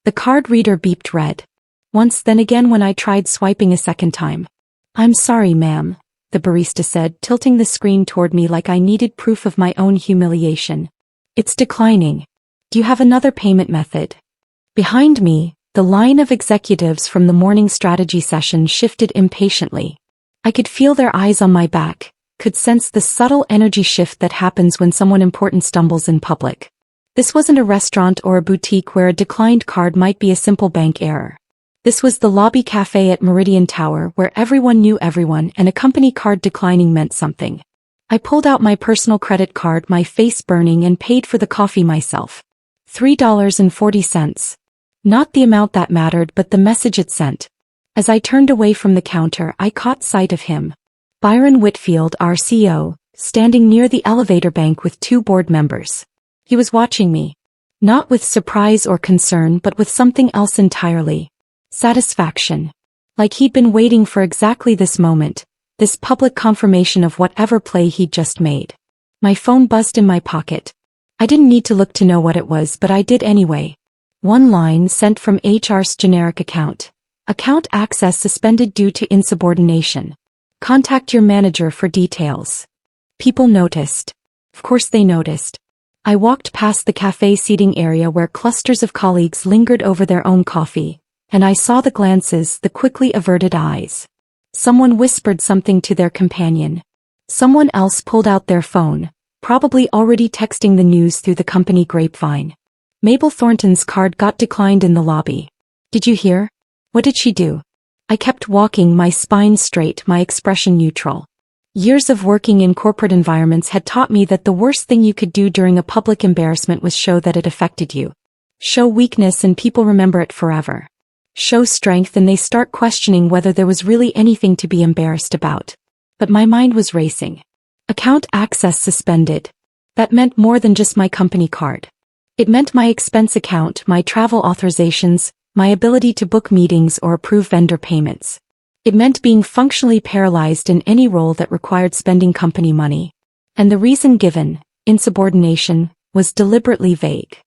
The card reader beeped red. Once, then again when I tried swiping a second time. "I'm sorry, ma'am," the barista said, tilting the screen toward me like I needed proof of my own humiliation. "It's declining. Do you have another payment method?" Behind me, the line of executives from the morning strategy session shifted impatiently. I could feel their eyes on my back, could sense the subtle energy shift that happens when someone important stumbles in public. This wasn't a restaurant or a boutique where a declined card might be a simple bank error. This was the lobby cafe at Meridian Tower where everyone knew everyone and a company card declining meant something. I pulled out my personal credit card, my face burning, and paid for the coffee myself. $3.40. Not the amount that mattered, but the message it sent. As I turned away from the counter, I caught sight of him. Byron Whitfield, our CEO, standing near the elevator bank with 2 board members. He was watching me. Not with surprise or concern, but with something else entirely. Satisfaction. Like he'd been waiting for exactly this moment, this public confirmation of whatever play he'd just made. My phone buzzed in my pocket. I didn't need to look to know what it was, but I did anyway. One line sent from HR's generic account. Account access suspended due to insubordination. Contact your manager for details. People noticed. Of course they noticed. I walked past the cafe seating area where clusters of colleagues lingered over their own coffee, and I saw the glances, the quickly averted eyes. Someone whispered something to their companion. Someone else pulled out their phone, probably already texting the news through the company grapevine. Mabel Thornton's card got declined in the lobby. Did you hear? What did she do? I kept walking, my spine straight, my expression neutral. Years of working in corporate environments had taught me that the worst thing you could do during a public embarrassment was show that it affected you. Show weakness and people remember it forever. Show strength and they start questioning whether there was really anything to be embarrassed about. But my mind was racing. Account access suspended. That meant more than just my company card. It meant my expense account, my travel authorizations, my ability to book meetings or approve vendor payments. It meant being functionally paralyzed in any role that required spending company money. And the reason given, insubordination, was deliberately vague.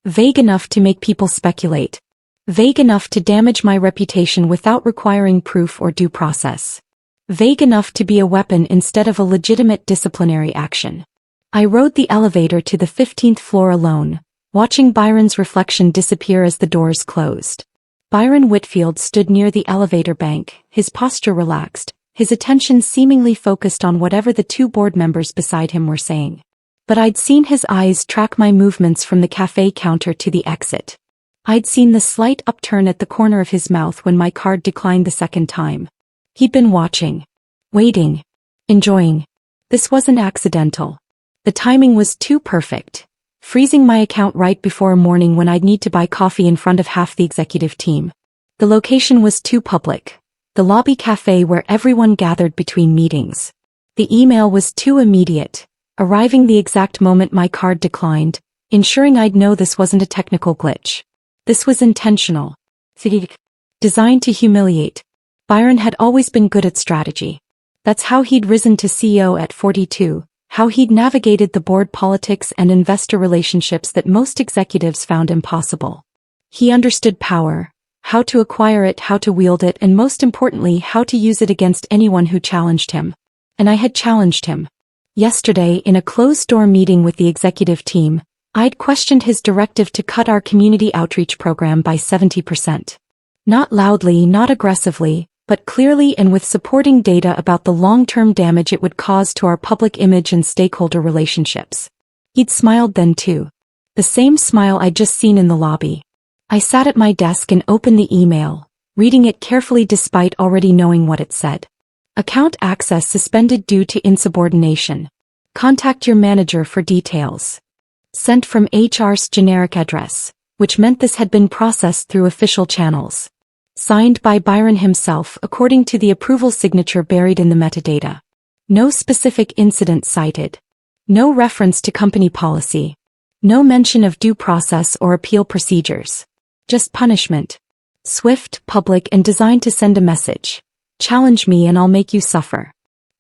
Vague enough to make people speculate. Vague enough to damage my reputation without requiring proof or due process. Vague enough to be a weapon instead of a legitimate disciplinary action. I rode the elevator to the 15th floor alone, watching Byron's reflection disappear as the doors closed. Byron Whitfield stood near the elevator bank, his posture relaxed, his attention seemingly focused on whatever the 2 board members beside him were saying. But I'd seen his eyes track my movements from the cafe counter to the exit. I'd seen the slight upturn at the corner of his mouth when my card declined the second time. He'd been watching. Waiting. Enjoying. This wasn't accidental. The timing was too perfect. Freezing my account right before a morning when I'd need to buy coffee in front of half the executive team. The location was too public. The lobby cafe where everyone gathered between meetings. The email was too immediate, arriving the exact moment my card declined, ensuring I'd know this wasn't a technical glitch. This was intentional. Designed to humiliate. Byron had always been good at strategy. That's how he'd risen to CEO at 42. How he'd navigated the board politics and investor relationships that most executives found impossible. He understood power, how to acquire it, how to wield it, and most importantly, how to use it against anyone who challenged him. And I had challenged him. Yesterday, in a closed-door meeting with the executive team, I'd questioned his directive to cut our community outreach program by 70%. Not loudly, not aggressively, but clearly and with supporting data about the long-term damage it would cause to our public image and stakeholder relationships. He'd smiled then too. The same smile I'd just seen in the lobby. I sat at my desk and opened the email, reading it carefully despite already knowing what it said. Account access suspended due to insubordination. Contact your manager for details. Sent from HR's generic address, which meant this had been processed through official channels. Signed by Byron himself according to the approval signature buried in the metadata. No specific incident cited. No reference to company policy. No mention of due process or appeal procedures. Just punishment. Swift, public, and designed to send a message. Challenge me and I'll make you suffer.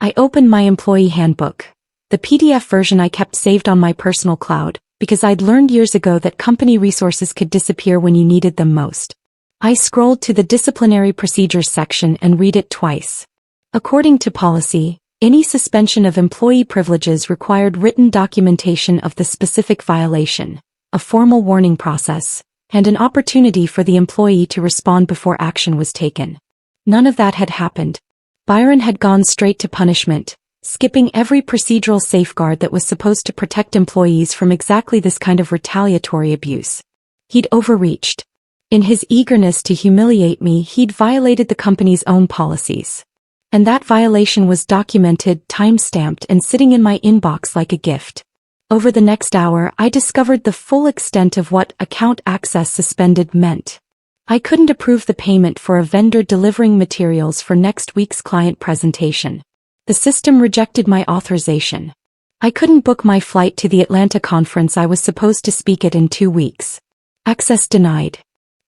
I opened my employee handbook. The PDF version I kept saved on my personal cloud, because I'd learned years ago that company resources could disappear when you needed them most. I scrolled to the disciplinary procedures section and read it twice. According to policy, any suspension of employee privileges required written documentation of the specific violation, a formal warning process, and an opportunity for the employee to respond before action was taken. None of that had happened. Byron had gone straight to punishment, skipping every procedural safeguard that was supposed to protect employees from exactly this kind of retaliatory abuse. He'd overreached. In his eagerness to humiliate me, he'd violated the company's own policies. And that violation was documented, time-stamped, and sitting in my inbox like a gift. Over the next hour, I discovered the full extent of what account access suspended meant. I couldn't approve the payment for a vendor delivering materials for next week's client presentation. The system rejected my authorization. I couldn't book my flight to the Atlanta conference I was supposed to speak at in 2 weeks. Access denied.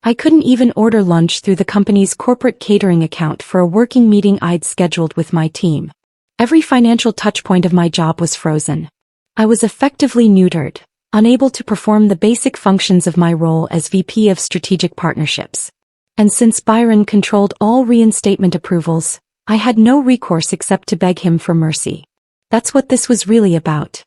I couldn't even order lunch through the company's corporate catering account for a working meeting I'd scheduled with my team. Every financial touchpoint of my job was frozen. I was effectively neutered, unable to perform the basic functions of my role as VP of Strategic Partnerships. And since Byron controlled all reinstatement approvals, I had no recourse except to beg him for mercy. That's what this was really about.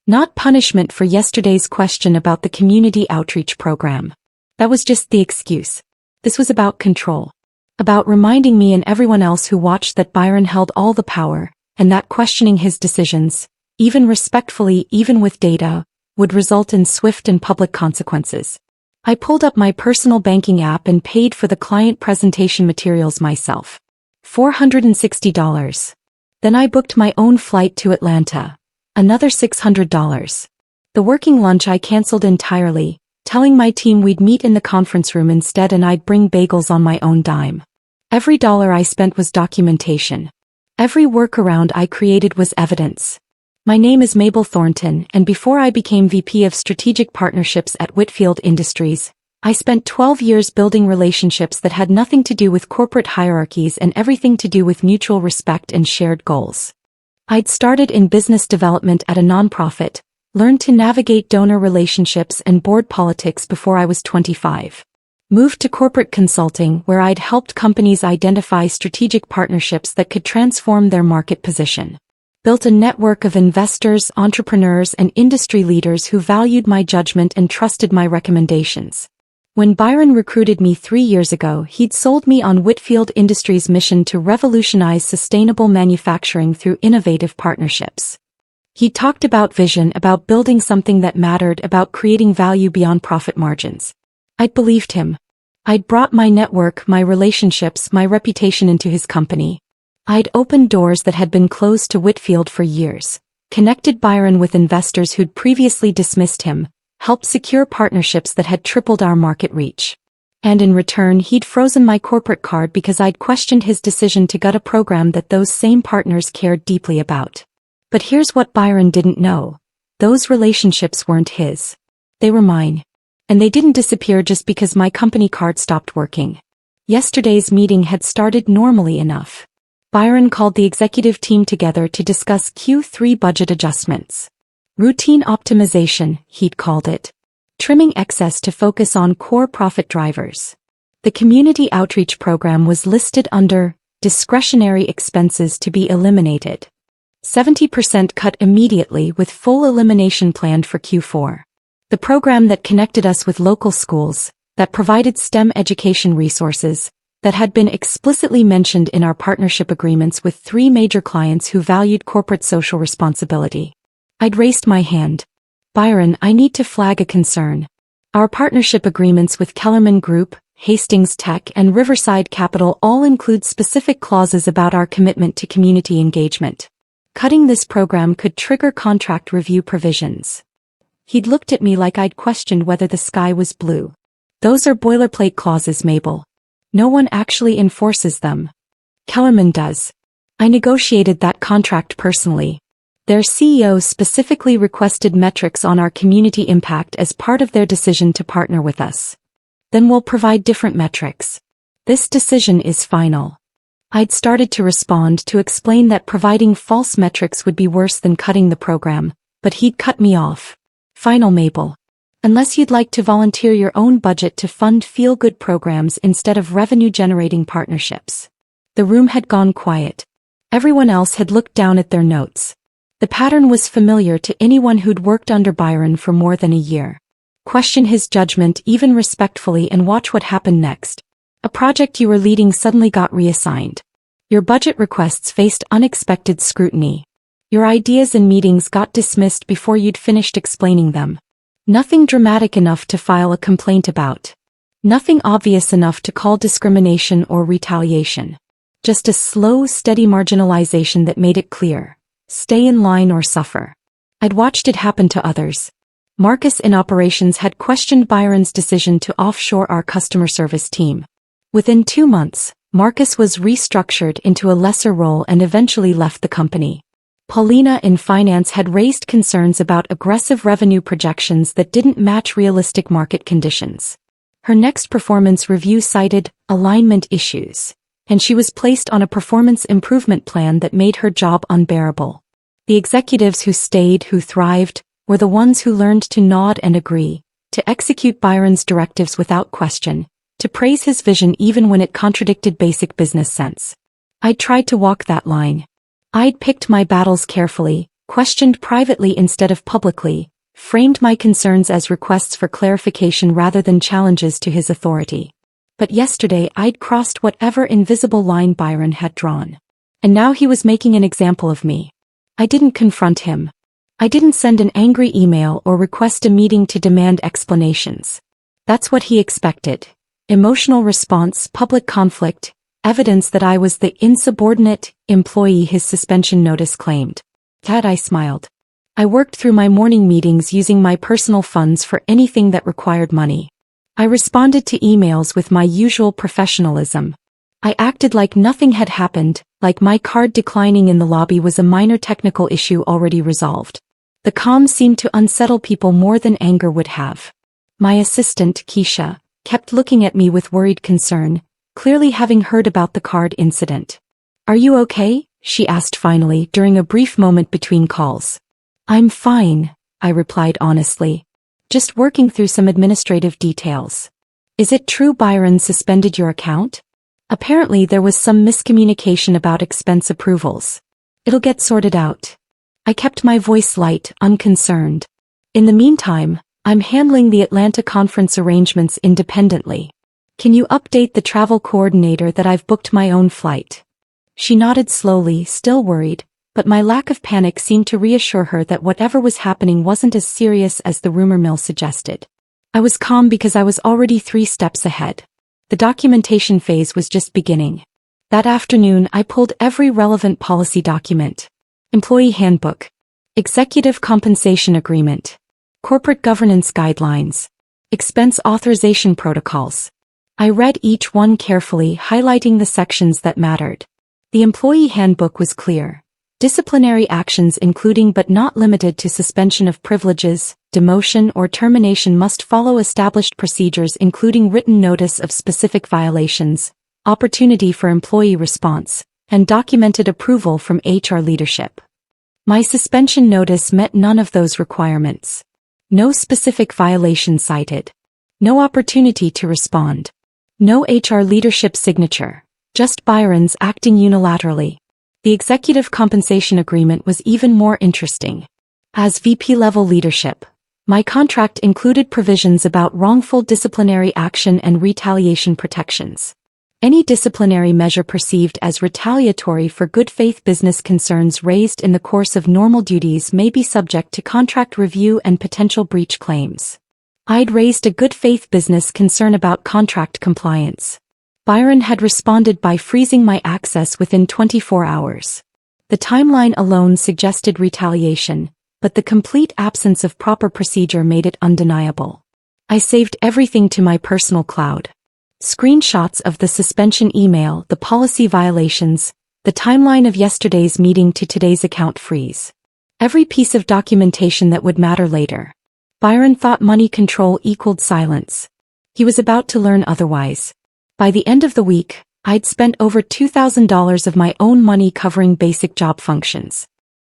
Not punishment for yesterday's question about the community outreach program. That was just the excuse. This was about control. About reminding me and everyone else who watched that Byron held all the power, and that questioning his decisions, even respectfully, even with data, would result in swift and public consequences. I pulled up my personal banking app and paid for the client presentation materials myself. $460. Then I booked my own flight to Atlanta. Another $600. The working lunch I canceled entirely, telling my team we'd meet in the conference room instead and I'd bring bagels on my own dime. Every dollar I spent was documentation. Every workaround I created was evidence. My name is Mabel Thornton, and before I became VP of Strategic Partnerships at Whitfield Industries, I spent 12 years building relationships that had nothing to do with corporate hierarchies and everything to do with mutual respect and shared goals. I'd started in business development at a nonprofit, learned to navigate donor relationships and board politics before I was 25. Moved to corporate consulting where I'd helped companies identify strategic partnerships that could transform their market position. Built a network of investors, entrepreneurs, and industry leaders who valued my judgment and trusted my recommendations. When Byron recruited me 3 years ago, he'd sold me on Whitfield Industries' mission to revolutionize sustainable manufacturing through innovative partnerships. He talked about vision, about building something that mattered, about creating value beyond profit margins. I'd believed him. I'd brought my network, my relationships, my reputation into his company. I'd opened doors that had been closed to Whitfield for years, connected Byron with investors who'd previously dismissed him, helped secure partnerships that had tripled our market reach. And in return, he'd frozen my corporate card because I'd questioned his decision to gut a program that those same partners cared deeply about. But here's what Byron didn't know. Those relationships weren't his. They were mine. And they didn't disappear just because my company card stopped working. Yesterday's meeting had started normally enough. Byron called the executive team together to discuss Q3 budget adjustments. Routine optimization, he'd called it. Trimming excess to focus on core profit drivers. The community outreach program was listed under discretionary expenses to be eliminated. 70% cut immediately with full elimination planned for Q4. The program that connected us with local schools, that provided STEM education resources, that had been explicitly mentioned in our partnership agreements with 3 major clients who valued corporate social responsibility. I'd raised my hand. Byron, I need to flag a concern. Our partnership agreements with Kellerman Group, Hastings Tech, and Riverside Capital all include specific clauses about our commitment to community engagement. Cutting this program could trigger contract review provisions. He'd looked at me like I'd questioned whether the sky was blue. Those are boilerplate clauses, Mabel. No one actually enforces them. Kellerman does. I negotiated that contract personally. Their CEO specifically requested metrics on our community impact as part of their decision to partner with us. Then we'll provide different metrics. This decision is final. I'd started to respond to explain that providing false metrics would be worse than cutting the program, but he'd cut me off. Final Mabel. Unless you'd like to volunteer your own budget to fund feel-good programs instead of revenue-generating partnerships. The room had gone quiet. Everyone else had looked down at their notes. The pattern was familiar to anyone who'd worked under Byron for more than a year. Question his judgment even respectfully and watch what happened next. A project you were leading suddenly got reassigned. Your budget requests faced unexpected scrutiny. Your ideas and meetings got dismissed before you'd finished explaining them. Nothing dramatic enough to file a complaint about. Nothing obvious enough to call discrimination or retaliation. Just a slow, steady marginalization that made it clear. Stay in line or suffer. I'd watched it happen to others. Marcus in operations had questioned Byron's decision to offshore our customer service team. Within 2 months, Marcus was restructured into a lesser role and eventually left the company. Paulina in finance had raised concerns about aggressive revenue projections that didn't match realistic market conditions. Her next performance review cited alignment issues, and she was placed on a performance improvement plan that made her job unbearable. The executives who stayed, who thrived, were the ones who learned to nod and agree, to execute Byron's directives without question, to praise his vision even when it contradicted basic business sense. I'd tried to walk that line. I'd picked my battles carefully, questioned privately instead of publicly, framed my concerns as requests for clarification rather than challenges to his authority. But yesterday I'd crossed whatever invisible line Byron had drawn. And now he was making an example of me. I didn't confront him. I didn't send an angry email or request a meeting to demand explanations. That's what he expected. Emotional response, public conflict, evidence that I was the insubordinate employee his suspension notice claimed. Tad, I smiled. I worked through my morning meetings using my personal funds for anything that required money. I responded to emails with my usual professionalism. I acted like nothing had happened, like my card declining in the lobby was a minor technical issue already resolved. The calm seemed to unsettle people more than anger would have. My assistant, Keisha, kept looking at me with worried concern, clearly having heard about the card incident. "Are you okay?" she asked finally during a brief moment between calls. "I'm fine," I replied honestly. "Just working through some administrative details." "Is it true Byron suspended your account?" "Apparently there was some miscommunication about expense approvals. It'll get sorted out." I kept my voice light, unconcerned. "In the meantime, I'm handling the Atlanta conference arrangements independently. Can you update the travel coordinator that I've booked my own flight?" She nodded slowly, still worried, but my lack of panic seemed to reassure her that whatever was happening wasn't as serious as the rumor mill suggested. I was calm because I was already 3 steps ahead. The documentation phase was just beginning. That afternoon I pulled every relevant policy document. Employee handbook. Executive compensation agreement. Corporate governance guidelines. Expense authorization protocols. I read each one carefully, highlighting the sections that mattered. The employee handbook was clear. Disciplinary actions including but not limited to suspension of privileges, demotion or termination must follow established procedures including written notice of specific violations, opportunity for employee response, and documented approval from HR leadership. My suspension notice met none of those requirements. No specific violation cited. No opportunity to respond. No HR leadership signature. Just Byron's acting unilaterally. The executive compensation agreement was even more interesting. As VP-level leadership, my contract included provisions about wrongful disciplinary action and retaliation protections. Any disciplinary measure perceived as retaliatory for good faith business concerns raised in the course of normal duties may be subject to contract review and potential breach claims. I'd raised a good faith business concern about contract compliance. Byron had responded by freezing my access within 24 hours. The timeline alone suggested retaliation, but the complete absence of proper procedure made it undeniable. I saved everything to my personal cloud. Screenshots of the suspension email, the policy violations, the timeline of yesterday's meeting to today's account freeze. Every piece of documentation that would matter later. Byron thought money control equaled silence. He was about to learn otherwise. By the end of the week, I'd spent over $2,000 of my own money covering basic job functions.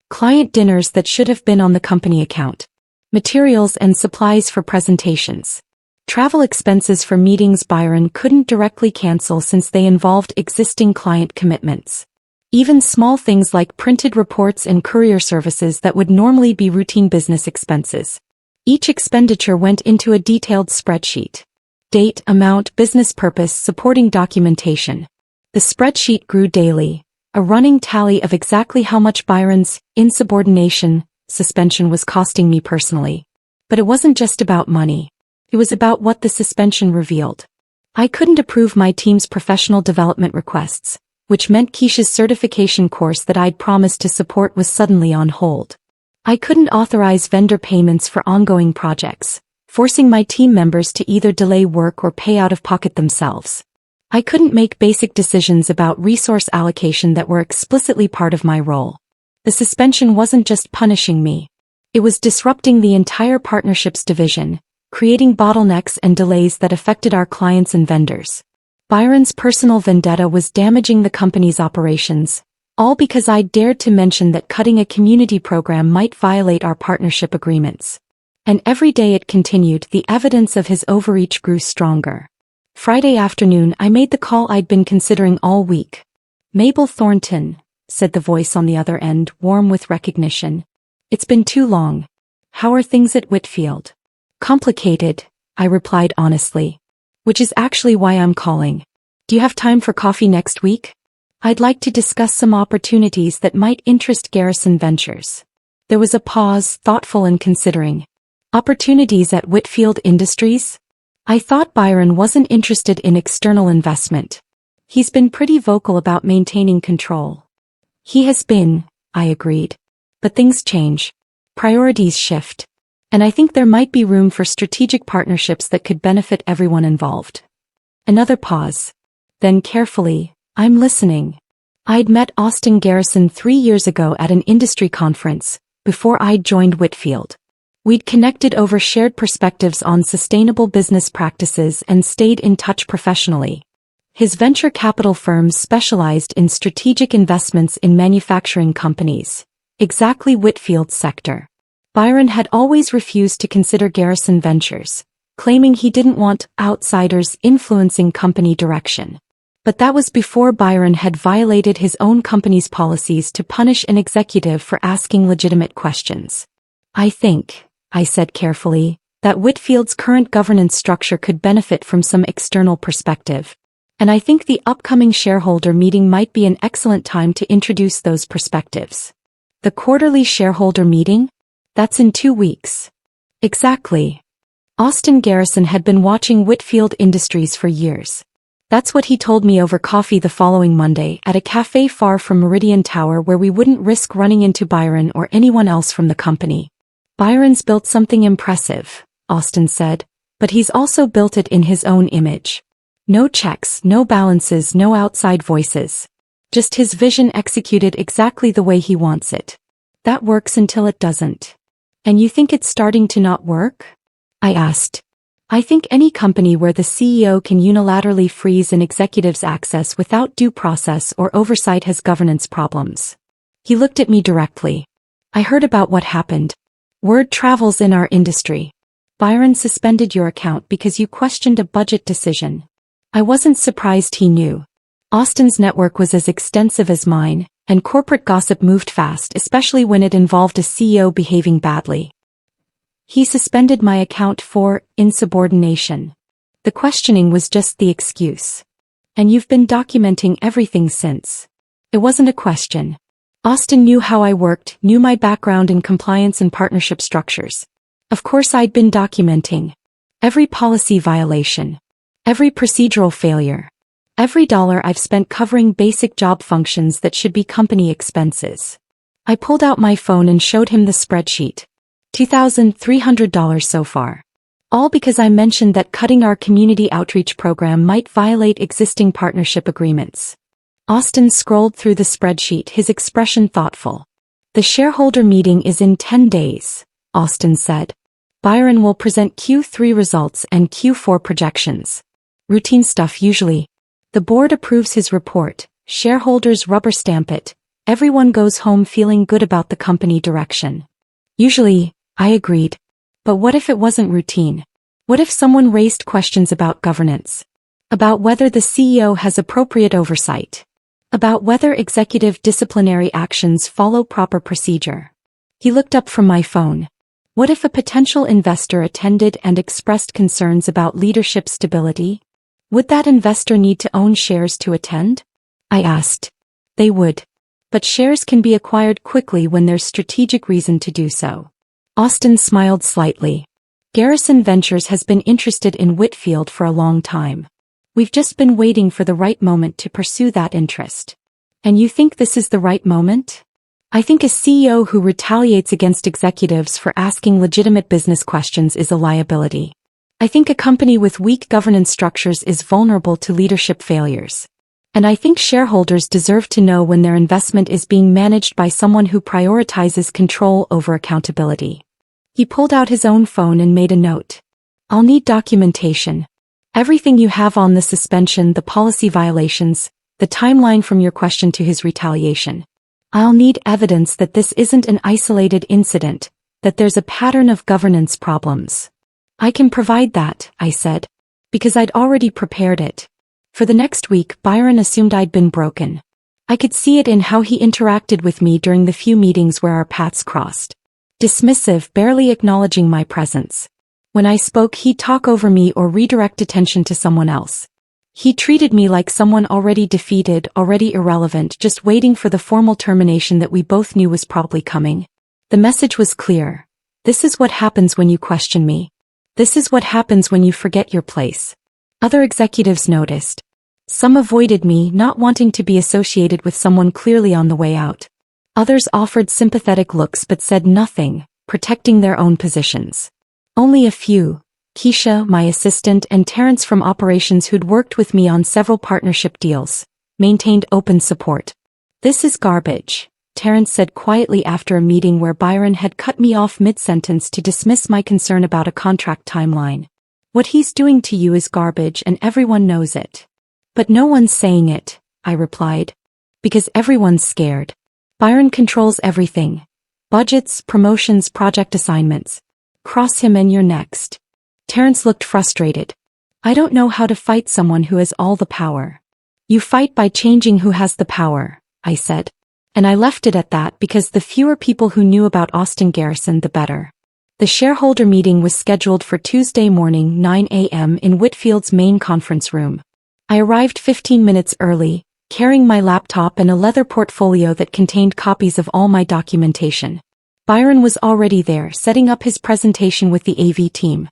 Client dinners that should have been on the company account. materials and supplies for presentations. Travel expenses for meetings Byron couldn't directly cancel since they involved existing client commitments. Even small things like printed reports and courier services that would normally be routine business expenses. Each expenditure went into a detailed spreadsheet. Date, amount, business purpose, supporting documentation. The spreadsheet grew daily, a running tally of exactly how much Byron's insubordination suspension was costing me personally. But it wasn't just about money. It was about what the suspension revealed. I couldn't approve my team's professional development requests, which meant Keisha's certification course that I'd promised to support was suddenly on hold. I couldn't authorize vendor payments for ongoing projects, forcing my team members to either delay work or pay out of pocket themselves. I couldn't make basic decisions about resource allocation that were explicitly part of my role. The suspension wasn't just punishing me. It was disrupting the entire partnerships division, creating bottlenecks and delays that affected our clients and vendors. Byron's personal vendetta was damaging the company's operations, all because I dared to mention that cutting a community program might violate our partnership agreements. And every day it continued, the evidence of his overreach grew stronger. Friday afternoon I made the call I'd been considering all week. "Mabel Thornton," said the voice on the other end, warm with recognition. "It's been too long. How are things at Whitfield?" "Complicated," I replied honestly. "Which is actually why I'm calling. Do you have time for coffee next week? I'd like to discuss some opportunities that might interest Garrison Ventures." There was a pause, thoughtful and considering. "Opportunities at Whitfield Industries?" I thought Byron wasn't interested in external investment. He's been pretty vocal about maintaining control. He has been, I agreed. But things change. Priorities shift. And I think there might be room for strategic partnerships that could benefit everyone involved. Another pause. Then carefully, "I'm listening." I'd met Austin Garrison 3 years ago at an industry conference, before I'd joined Whitfield. We'd connected over shared perspectives on sustainable business practices and stayed in touch professionally. His venture capital firms specialized in strategic investments in manufacturing companies, exactly Whitfield's sector. Byron had always refused to consider Garrison Ventures, claiming he didn't want outsiders influencing company direction. But that was before Byron had violated his own company's policies to punish an executive for asking legitimate questions. "I think," I said carefully, "that Whitfield's current governance structure could benefit from some external perspective. And I think the upcoming shareholder meeting might be an excellent time to introduce those perspectives." "The quarterly shareholder meeting? That's in 2 weeks." "Exactly." Austin Garrison had been watching Whitfield Industries for years. That's what he told me over coffee the following Monday at a cafe far from Meridian Tower where we wouldn't risk running into Byron or anyone else from the company. "Byron's built something impressive," Austin said, "but he's also built it in his own image. No checks, no balances, no outside voices. Just his vision executed exactly the way he wants it. That works until it doesn't." "And you think it's starting to not work?" I asked. "I think any company where the CEO can unilaterally freeze an executive's access without due process or oversight has governance problems." He looked at me directly. "I heard about what happened. Word travels in our industry. Byron suspended your account because you questioned a budget decision." I wasn't surprised he knew. Austin's network was as extensive as mine, and corporate gossip moved fast, especially when it involved a CEO behaving badly. "He suspended my account for insubordination." The questioning was just the excuse. "And you've been documenting everything since." It wasn't a question. Austin knew how I worked, knew my background in compliance and partnership structures. Of course I'd been documenting every policy violation, every procedural failure, every dollar I've spent covering basic job functions that should be company expenses. I pulled out my phone and showed him the spreadsheet. $2,300 so far. All because I mentioned that cutting our community outreach program might violate existing partnership agreements. Austin scrolled through the spreadsheet, his expression thoughtful. "The shareholder meeting is in 10 days, Austin said. "Byron will present Q3 results and Q4 projections. Routine stuff usually. The board approves his report, shareholders rubber stamp it, everyone goes home feeling good about the company direction." "Usually," I agreed. But what if it wasn't routine? What if someone raised questions about governance? About whether the CEO has appropriate oversight? About whether executive disciplinary actions follow proper procedure? He looked up from my phone. What if a potential investor attended and expressed concerns about leadership stability? Would that investor need to own shares to attend? I asked. They would. But shares can be acquired quickly when there's strategic reason to do so. Austin smiled slightly. Garrison Ventures has been interested in Whitfield for a long time. We've just been waiting for the right moment to pursue that interest. And you think this is the right moment? I think a CEO who retaliates against executives for asking legitimate business questions is a liability. I think a company with weak governance structures is vulnerable to leadership failures. And I think shareholders deserve to know when their investment is being managed by someone who prioritizes control over accountability. He pulled out his own phone and made a note. I'll need documentation. Everything you have on the suspension, the policy violations, the timeline from your question to his retaliation. I'll need evidence that this isn't an isolated incident, that there's a pattern of governance problems. I can provide that, I said, because I'd already prepared it. For the next week, Byron assumed I'd been broken. I could see it in how he interacted with me during the few meetings where our paths crossed. Dismissive, barely acknowledging my presence. When I spoke, he'd talk over me or redirect attention to someone else. He treated me like someone already defeated, already irrelevant, just waiting for the formal termination that we both knew was probably coming. The message was clear. This is what happens when you question me. This is what happens when you forget your place. Other executives noticed. Some avoided me, not wanting to be associated with someone clearly on the way out. Others offered sympathetic looks but said nothing, protecting their own positions. Only a few, Keisha, my assistant, and Terrence from operations who'd worked with me on several partnership deals, maintained open support. This is garbage, Terrence said quietly after a meeting where Byron had cut me off mid-sentence to dismiss my concern about a contract timeline. What he's doing to you is garbage and everyone knows it. But no one's saying it, I replied. Because everyone's scared. Byron controls everything. Budgets, promotions, project assignments. Cross him and you're next. Terrence looked frustrated. I don't know how to fight someone who has all the power. You fight by changing who has the power, I said. And I left it at that because the fewer people who knew about Austin Garrison, the better. The shareholder meeting was scheduled for Tuesday morning 9 a.m. in Whitfield's main conference room. I arrived 15 minutes early, carrying my laptop and a leather portfolio that contained copies of all my documentation. Byron was already there, setting up his presentation with the AV team.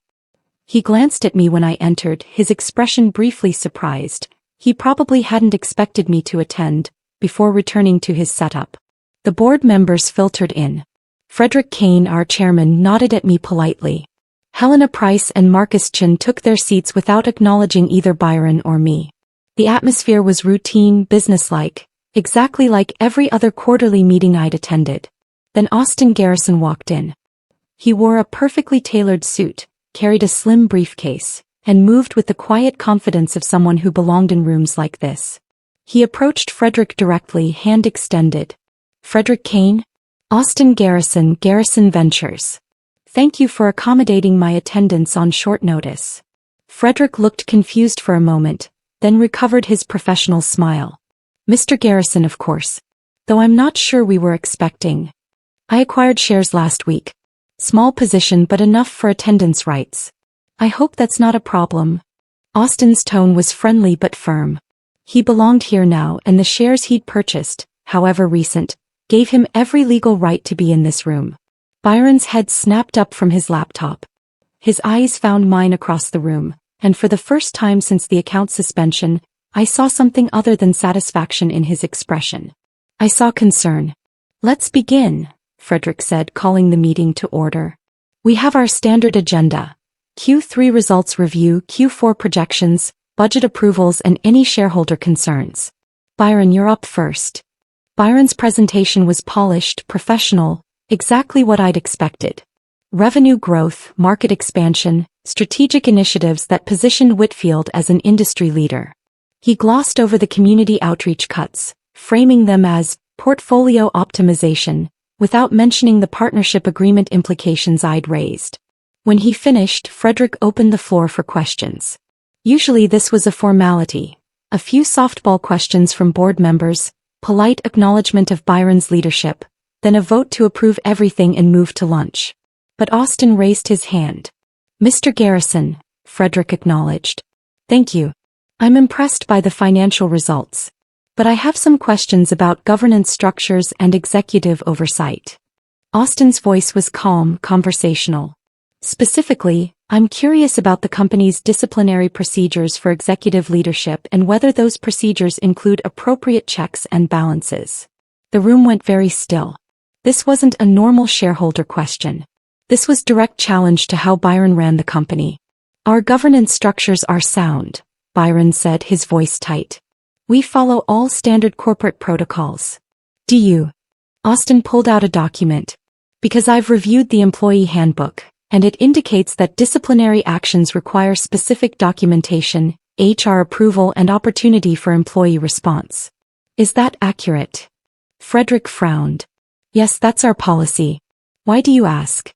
He glanced at me when I entered, his expression briefly surprised. He probably hadn't expected me to attend, before returning to his setup. The board members filtered in. Frederick Kane, our chairman, nodded at me politely. Helena Price and Marcus Chin took their seats without acknowledging either Byron or me. The atmosphere was routine, businesslike, exactly like every other quarterly meeting I'd attended. Then Austin Garrison walked in. He wore a perfectly tailored suit, carried a slim briefcase, and moved with the quiet confidence of someone who belonged in rooms like this. He approached Frederick directly, hand extended. Frederick Kane? Austin Garrison, Garrison Ventures. Thank you for accommodating my attendance on short notice. Frederick looked confused for a moment, then recovered his professional smile. Mr. Garrison, of course. Though I'm not sure we were expecting. I acquired shares last week. Small position but enough for attendance rights. I hope that's not a problem. Austin's tone was friendly but firm. He belonged here now and the shares he'd purchased, however recent, gave him every legal right to be in this room. Byron's head snapped up from his laptop. His eyes found mine across the room, and for the first time since the account suspension, I saw something other than satisfaction in his expression. I saw concern. Let's begin, Frederick said, calling the meeting to order. We have our standard agenda. Q3 results review, Q4 projections, budget approvals and any shareholder concerns. Byron, you're up first. Byron's presentation was polished, professional, exactly what I'd expected. Revenue growth, market expansion, strategic initiatives that positioned Whitfield as an industry leader. He glossed over the community outreach cuts, framing them as portfolio optimization, without mentioning the partnership agreement implications I'd raised. When he finished, Frederick opened the floor for questions. Usually this was a formality. A few softball questions from board members, polite acknowledgement of Byron's leadership, then a vote to approve everything and move to lunch. But Austin raised his hand. "Mr. Garrison," Frederick acknowledged. "Thank you. I'm impressed by the financial results. But I have some questions about governance structures and executive oversight." Austin's voice was calm, conversational. "Specifically, I'm curious about the company's disciplinary procedures for executive leadership and whether those procedures include appropriate checks and balances." The room went very still. This wasn't a normal shareholder question. This was direct challenge to how Byron ran the company. "Our governance structures are sound," Byron said, his voice tight. "We follow all standard corporate protocols." "Do you?" Austin pulled out a document. "Because I've reviewed the employee handbook, and it indicates that disciplinary actions require specific documentation, HR approval and opportunity for employee response." "Is that accurate?" Frederick frowned. "Yes, that's our policy." "Why do you ask?"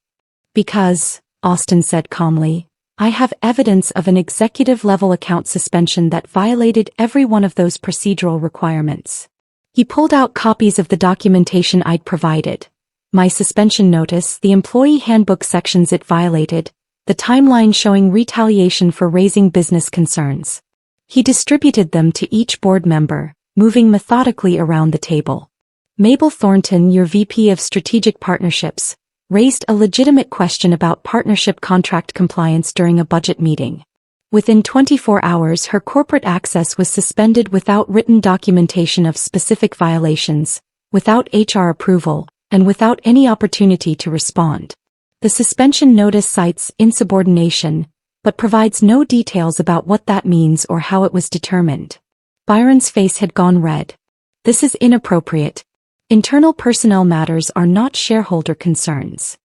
"Because," Austin said calmly, "I have evidence of an executive-level account suspension that violated every one of those procedural requirements." He pulled out copies of the documentation I'd provided. My suspension notice, the employee handbook sections it violated, the timeline showing retaliation for raising business concerns. He distributed them to each board member, moving methodically around the table. "Mabel Thornton, your VP of Strategic Partnerships, raised a legitimate question about partnership contract compliance during a budget meeting. Within 24 hours, her corporate access was suspended without written documentation of specific violations, without HR approval, and without any opportunity to respond. The suspension notice cites insubordination, but provides no details about what that means or how it was determined." Byron's face had gone red. "This is inappropriate. Internal personnel matters are not shareholder concerns.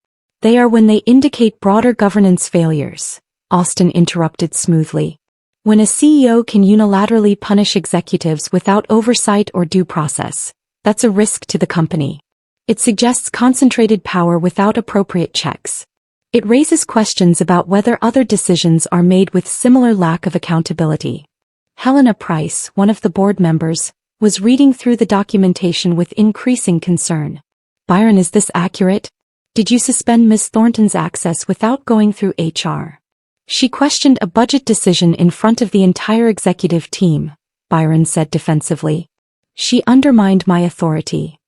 They are when they indicate broader governance failures," Austin interrupted smoothly. "When a CEO can unilaterally punish executives without oversight or due process, that's a risk to the company. It suggests concentrated power without appropriate checks. It raises questions about whether other decisions are made with similar lack of accountability." Helena Price, one of the board members, was reading through the documentation with increasing concern. "Byron, is this accurate? Did you suspend Ms. Thornton's access without going through HR?" "She questioned a budget decision in front of the entire executive team," Byron said defensively. "She undermined my authority."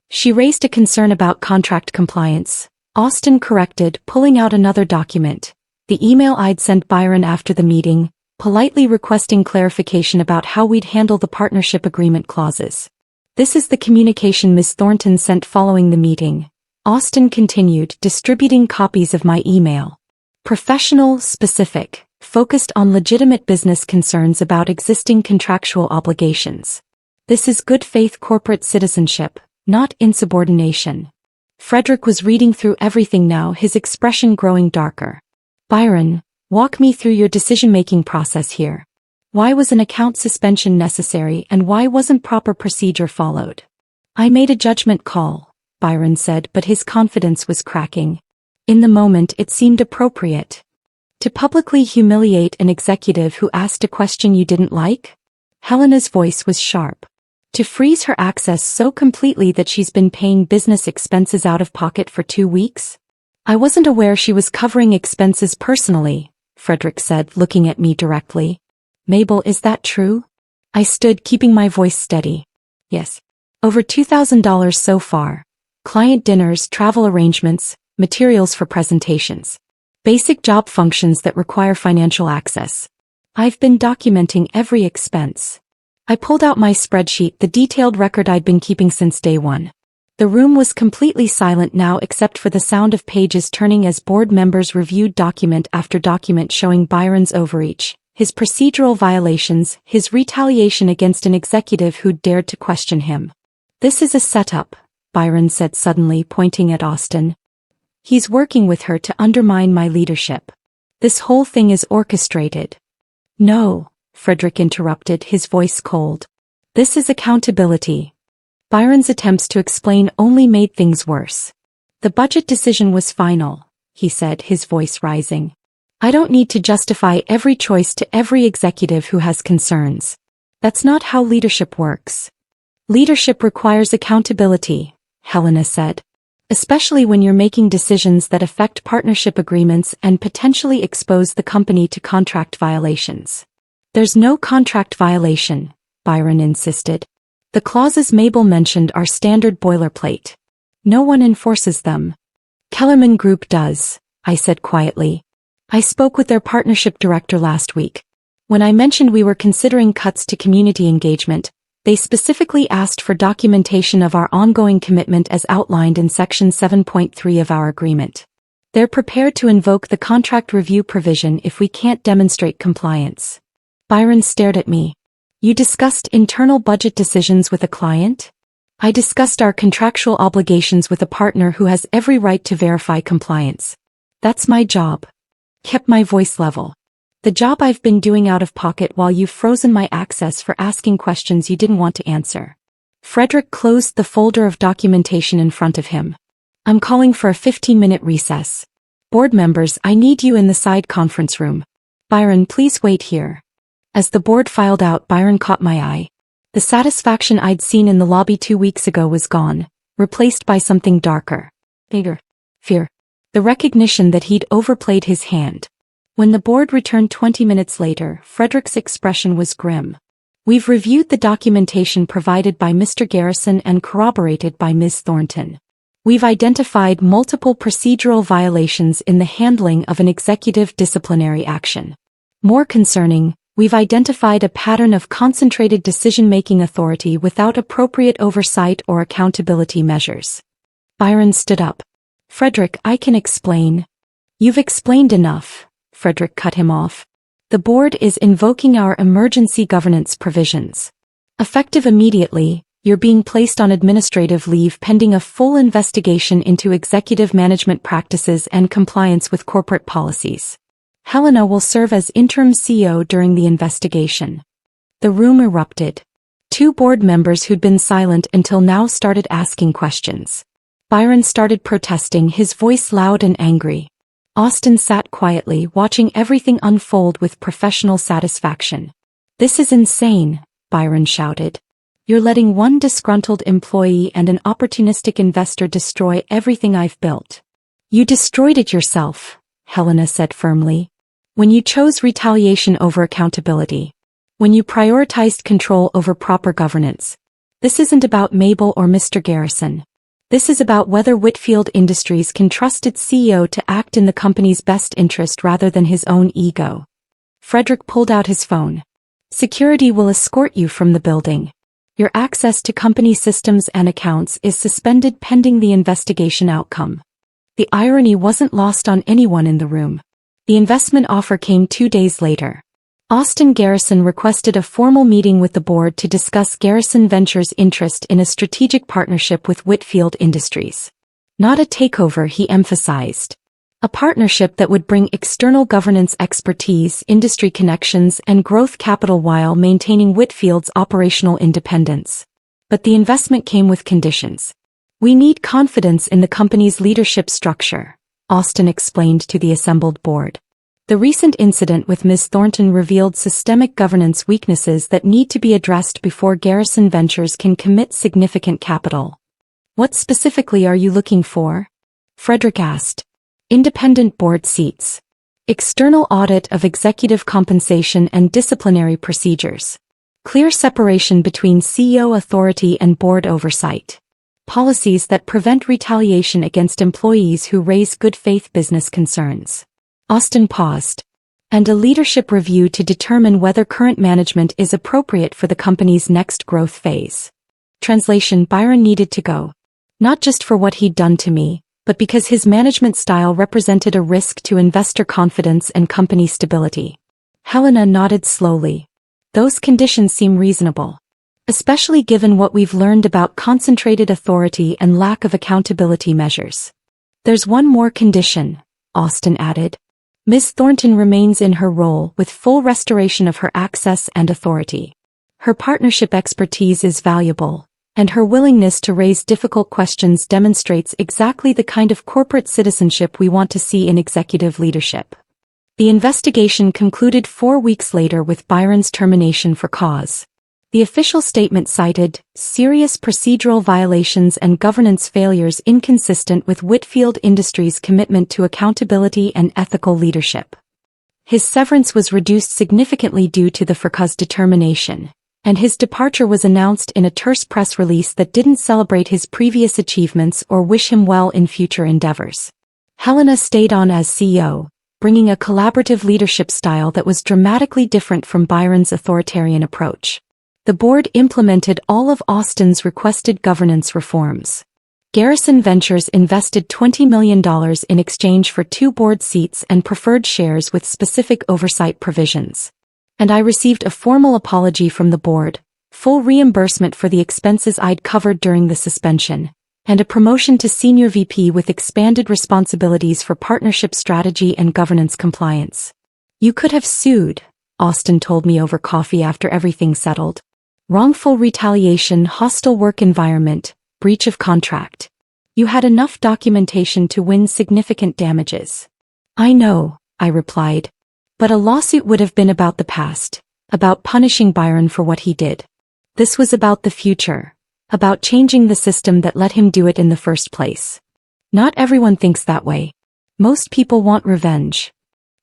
"She raised a concern about contract compliance," Austin corrected, pulling out another document. "The email I'd sent Byron after the meeting, politely requesting clarification about how we'd handle the partnership agreement clauses. This is the communication Ms. Thornton sent following the meeting." Austin continued, distributing copies of my email. "Professional, specific, focused on legitimate business concerns about existing contractual obligations. This is good faith corporate citizenship, not insubordination." Frederick was reading through everything now, his expression growing darker. "Byron, walk me through your decision-making process here. Why was an account suspension necessary and why wasn't proper procedure followed?" "I made a judgment call," Byron said, but his confidence was cracking. "In the moment it seemed appropriate. To publicly humiliate an executive who asked a question you didn't like?" Helena's voice was sharp. "To freeze her access so completely that she's been paying business expenses out of pocket for 2 weeks? I wasn't aware she was covering expenses personally," Frederick said, looking at me directly. "Mabel, is that true?" I stood, keeping my voice steady. "Yes. Over $2,000 so far. Client dinners, travel arrangements, materials for presentations. Basic job functions that require financial access. I've been documenting every expense." I pulled out my spreadsheet, the detailed record I'd been keeping since day one. The room was completely silent now except for the sound of pages turning as board members reviewed document after document showing Byron's overreach, his procedural violations, his retaliation against an executive who'd dared to question him. "This is a setup," Byron said suddenly, pointing at Austin. "He's working with her to undermine my leadership. This whole thing is orchestrated." "No," Frederick interrupted, his voice cold. "This is accountability." Byron's attempts to explain only made things worse. "The budget decision was final. he said, his voice rising. I don't need to justify every choice to every executive who has concerns. That's not how leadership works. Leadership requires accountability, Helena said. Especially when you're making decisions that affect partnership agreements and potentially expose the company to contract violations. There's no contract violation, Byron insisted. The clauses Mabel mentioned are standard boilerplate. No one enforces them. Kellerman Group does, I said quietly. I spoke with their partnership director last week. When I mentioned we were considering cuts to community engagement, they specifically asked for documentation of our ongoing commitment as outlined in Section 7.3 of our agreement. They're prepared to invoke the contract review provision if we can't demonstrate compliance. Byron stared at me. You discussed internal budget decisions with a client? I discussed our contractual obligations with a partner who has every right to verify compliance. That's my job. Kept my voice level. The job I've been doing out of pocket while you've frozen my access for asking questions you didn't want to answer. Frederick closed the folder of documentation in front of him. I'm calling for a 15-minute recess. Board members, I need you in the side conference room. Byron, please wait here. As the board filed out, Byron caught my eye. The satisfaction I'd seen in the lobby 2 weeks ago was gone, replaced by something darker. Bigger. Fear. The recognition that he'd overplayed his hand. When the board returned 20 minutes later, Frederick's expression was grim. We've reviewed the documentation provided by Mr. Garrison and corroborated by Ms. Thornton. We've identified multiple procedural violations in the handling of an executive disciplinary action. More concerning, we've identified a pattern of concentrated decision-making authority without appropriate oversight or accountability measures. Byron stood up. Frederick, I can explain. You've explained enough. Frederick cut him off. The board is invoking our emergency governance provisions. Effective immediately, you're being placed on administrative leave pending a full investigation into executive management practices and compliance with corporate policies. Helena will serve as interim CEO during the investigation. The room erupted. 2 board members who'd been silent until now started asking questions. Byron started protesting, his voice loud and angry. Austin sat quietly, watching everything unfold with professional satisfaction. This is insane, Byron shouted. You're letting one disgruntled employee and an opportunistic investor destroy everything I've built. You destroyed it yourself, Helena said firmly. When you chose retaliation over accountability. When you prioritized control over proper governance. This isn't about Mabel or Mr. Garrison. This is about whether Whitfield Industries can trust its CEO to act in the company's best interest rather than his own ego. Frederick pulled out his phone. Security will escort you from the building. Your access to company systems and accounts is suspended pending the investigation outcome. The irony wasn't lost on anyone in the room. The investment offer came 2 days later. Austin Garrison requested a formal meeting with the board to discuss Garrison Ventures' interest in a strategic partnership with Whitfield Industries. Not a takeover, he emphasized. A partnership that would bring external governance expertise, industry connections, and growth capital while maintaining Whitfield's operational independence. But the investment came with conditions. We need confidence in the company's leadership structure, Austin explained to the assembled board. The recent incident with Ms. Thornton revealed systemic governance weaknesses that need to be addressed before Garrison Ventures can commit significant capital. What specifically are you looking for? Frederick asked. Independent board seats. External audit of executive compensation and disciplinary procedures. Clear separation between CEO authority and board oversight. Policies that prevent retaliation against employees who raise good faith business concerns. Austin paused. And a leadership review to determine whether current management is appropriate for the company's next growth phase. Translation: Byron needed to go. Not just for what he'd done to me, but because his management style represented a risk to investor confidence and company stability. Helena nodded slowly. Those conditions seem reasonable. Especially given what we've learned about concentrated authority and lack of accountability measures. There's one more condition, Austin added. Ms. Thornton remains in her role with full restoration of her access and authority. Her partnership expertise is valuable, and her willingness to raise difficult questions demonstrates exactly the kind of corporate citizenship we want to see in executive leadership. The investigation concluded 4 weeks later with Byron's termination for cause. The official statement cited serious procedural violations and governance failures inconsistent with Whitfield Industries' commitment to accountability and ethical leadership. His severance was reduced significantly due to the FIRC's determination, and his departure was announced in a terse press release that didn't celebrate his previous achievements or wish him well in future endeavors. Helena stayed on as CEO, bringing a collaborative leadership style that was dramatically different from Byron's authoritarian approach. The board implemented all of Austin's requested governance reforms. Garrison Ventures invested $20 million in exchange for 2 board seats and preferred shares with specific oversight provisions. And I received a formal apology from the board, full reimbursement for the expenses I'd covered during the suspension, and a promotion to senior VP with expanded responsibilities for partnership strategy and governance compliance. "You could have sued," Austin told me over coffee after everything settled. "Wrongful retaliation, hostile work environment, breach of contract. You had enough documentation to win significant damages." "I know," I replied. "But a lawsuit would have been about the past, about punishing Byron for what he did. This was about the future, about changing the system that let him do it in the first place. Not everyone thinks that way. Most people want revenge.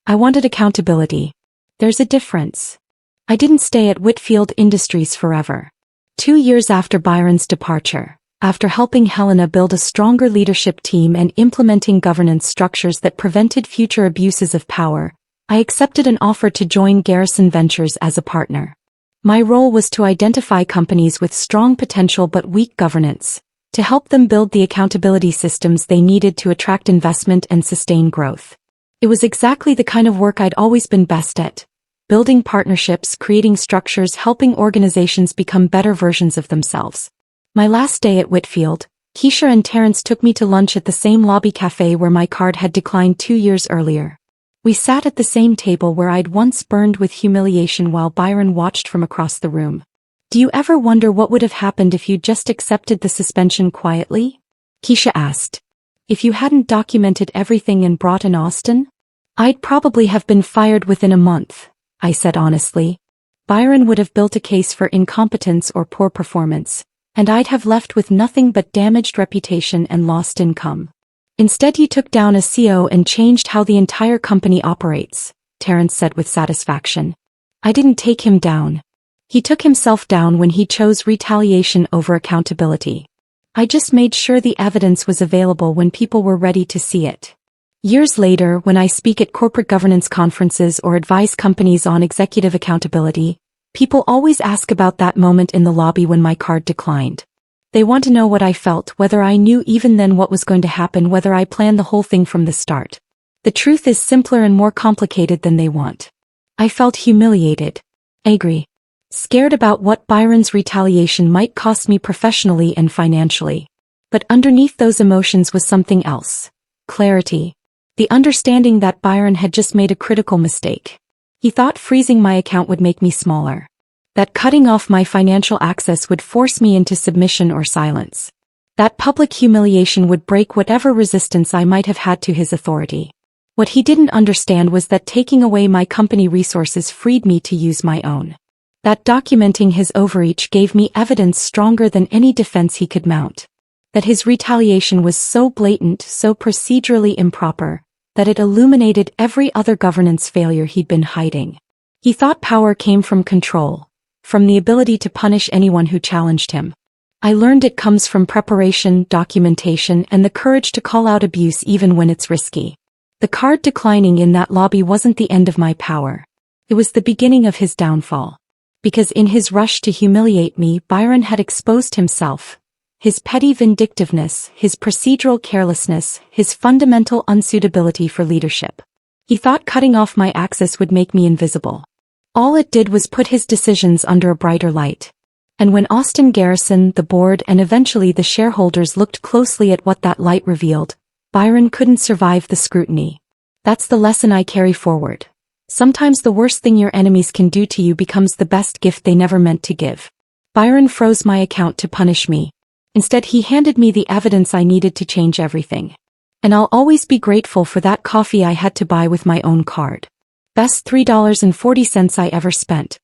I wanted accountability. There's a difference. I didn't stay at Whitfield Industries forever." 2 years after Byron's departure, after helping Helena build a stronger leadership team and implementing governance structures that prevented future abuses of power, I accepted an offer to join Garrison Ventures as a partner. My role was to identify companies with strong potential but weak governance, to help them build the accountability systems they needed to attract investment and sustain growth. It was exactly the kind of work I'd always been best at: building partnerships, creating structures, helping organizations become better versions of themselves. My last day at Whitfield, Keisha and Terrence took me to lunch at the same lobby cafe where my card had declined 2 years earlier. We sat at the same table where I'd once burned with humiliation while Byron watched from across the room. "Do you ever wonder what would have happened if you'd just accepted the suspension quietly?" Keisha asked. "If you hadn't documented everything and brought in Austin?" "I'd probably have been fired within a month," I said honestly. "Byron would have built a case for incompetence or poor performance, and I'd have left with nothing but damaged reputation and lost income. Instead you took down a CEO and changed how the entire company operates," Terrence said with satisfaction. "I didn't take him down. He took himself down when he chose retaliation over accountability. I just made sure the evidence was available when people were ready to see it." Years later, when I speak at corporate governance conferences or advise companies on executive accountability, people always ask about that moment in the lobby when my card declined. They want to know what I felt, whether I knew even then what was going to happen, whether I planned the whole thing from the start. The truth is simpler and more complicated than they want. I felt humiliated, angry, scared about what Byron's retaliation might cost me professionally and financially. But underneath those emotions was something else: clarity. The understanding that Byron had just made a critical mistake. He thought freezing my account would make me smaller. That cutting off my financial access would force me into submission or silence. That public humiliation would break whatever resistance I might have had to his authority. What he didn't understand was that taking away my company resources freed me to use my own. That documenting his overreach gave me evidence stronger than any defense he could mount. That his retaliation was so blatant, so procedurally improper, that it illuminated every other governance failure he'd been hiding. He thought power came from control, from the ability to punish anyone who challenged him. I learned it comes from preparation, documentation, and the courage to call out abuse even when it's risky. The card declining in that lobby wasn't the end of my power. It was the beginning of his downfall. Because in his rush to humiliate me, Byron had exposed himself. His petty vindictiveness, his procedural carelessness, his fundamental unsuitability for leadership. He thought cutting off my access would make me invisible. All it did was put his decisions under a brighter light. And when Austin Garrison, the board, and eventually the shareholders looked closely at what that light revealed, Byron couldn't survive the scrutiny. That's the lesson I carry forward. Sometimes the worst thing your enemies can do to you becomes the best gift they never meant to give. Byron froze my account to punish me. Instead, he handed me the evidence I needed to change everything. And I'll always be grateful for that coffee I had to buy with my own card. Best $3.40 I ever spent.